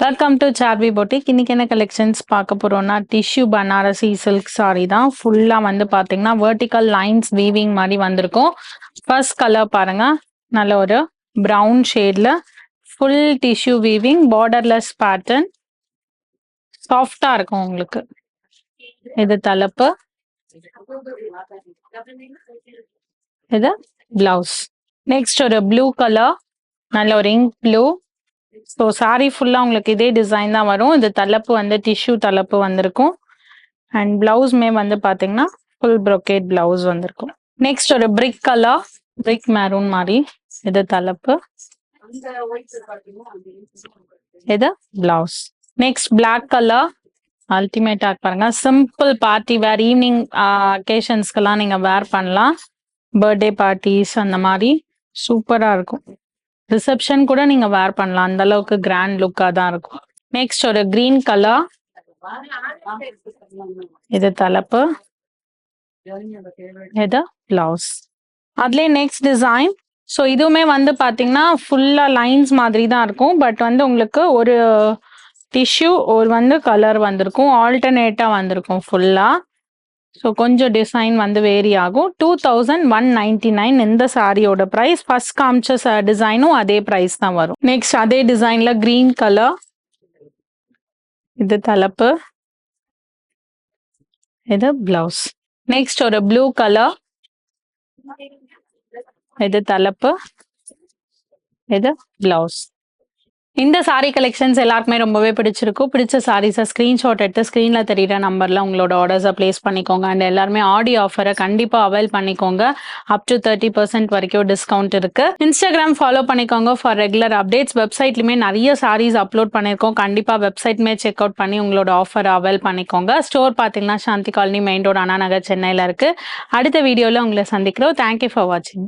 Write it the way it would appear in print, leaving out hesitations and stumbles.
Welcome to Saarvi boutique. இன்னைக்கு என்ன collections பார்க்க போறோம்னா டிஷ்யூ பனாரசி சில்க் சாரி தான். ஃபுல்லா வந்து பாத்தீங்கன்னா வெர்டிக்கல் லைன்ஸ் வீவிங் மாதிரி வந்திருக்கும். ஃபர்ஸ்ட் கலர் பாருங்க, நல்ல ஒரு பிரவுன் ஷேட்ல full tissue weaving borderless pattern, சாஃப்டா இருக்கும் உங்களுக்கு. இது தலைப்பு, இது பிளவுஸ். நெக்ஸ்ட் ஒரு ப்ளூ கலர், நல்ல ஒரு இங்க் ப்ளூ. ஸோ சாரி ஃபுல்லாக உங்களுக்கு இதே டிசைன் தான் வரும். இது தலைப்பு வந்து டிஷ்யூ தலைப்பு வந்திருக்கும். அண்ட் பிளவுஸ்மே வந்து பார்த்தீங்கன்னா ஃபுல் ப்ரொக்கேட் பிளவுஸ் வந்திருக்கும். நெக்ஸ்ட் ஒரு பிரிக் கலர், பிரிக் மெரூன் மாதிரி, இது தலைப்பு, இது பிளவுஸ். நெக்ஸ்ட் பிளாக் கலர், அல்டிமேட்டா பாருங்க. சிம்பிள் பார்ட்டி வேர், ஈவினிங் அக்கேஷன்ஸ்க்கெல்லாம் நீங்க வேர் பண்ணலாம். பர்த்டே பார்ட்டிஸ் அந்த மாதிரி சூப்பரா இருக்கும். ரிசப்ஷன் கூட நீங்க வேர் பண்ணலாம், அந்த அளவுக்கு கிராண்ட் லுக்கா தான் இருக்கும். நெக்ஸ்ட் ஒரு கிரீன் கலர், இது தலைப்பு, இது பிளவுஸ். அதுலயே நெக்ஸ்ட் டிசைன். ஸோ இதுவுமே வந்து பாத்தீங்கன்னா ஃபுல்லா லைன்ஸ் மாதிரி தான் இருக்கும். பட் வந்து உங்களுக்கு ஒரு டிஷ்யூ ஒரு வந்து கலர் வந்திருக்கும், ஆல்டர்னேட்டா வந்திருக்கும் ஃபுல்லா. ஸோ கொஞ்சம் டிசைன் வந்து வேரி ஆகும். 2199 இந்த சாரியோட ப்ரைஸ். ஃபர்ஸ்ட் காமிச்ச டிசைனும் அதே ப்ரைஸ் தான் வரும். நெக்ஸ்ட் அதே டிசைன்ல கிரீன் கலர், இது தலைப்பு, இது பிளவுஸ். நெக்ஸ்ட் ஒரு ப்ளூ கலர், இது தலைப்பு, இது பிளவுஸ். இந்த சாரி கலெக்ஷன்ஸ் எல்லாருக்குமே ரொம்பவே பிடிச்சிருக்கும். பிடிச்ச சாரீஸை ஸ்க்ரீன்ஷாட் எடுத்து ஸ்க்ரீனில் தெரியிற நம்பரில் உங்களோட ஆர்டர்ஸை ப்ளேஸ் பண்ணிக்கோங்க. அண்ட் எல்லாருமே ஆடியோ ஆஃபரை கண்டிப்பாக அவைல் பண்ணிக்கோங்க. அப் டு 30% வரைக்கும் டிஸ்கவுண்ட் இருக்கு. இன்ஸ்டாகிராம் ஃபாலோ பண்ணிக்கோங்க ஃபார் ரெகுலர் அப்டேட்ஸ். வெப்சைட்லையுமே நிறைய சாரீஸ் அப்லோட் பண்ணியிருக்கோம். கண்டிப்பாக வெப்சைட்மே செக் அவுட் பண்ணி உங்களோட ஆஃபரை அவைல் பண்ணிக்கோங்க. ஸ்டோர் பார்த்தீங்கன்னா சாந்தி colony, main road, Anna Nagar, சென்னையில் இருக்கு. அடுத்த வீடியோவில் உங்களை சந்திக்கிறோம். தேங்க்யூ ஃபார் வாட்சிங்.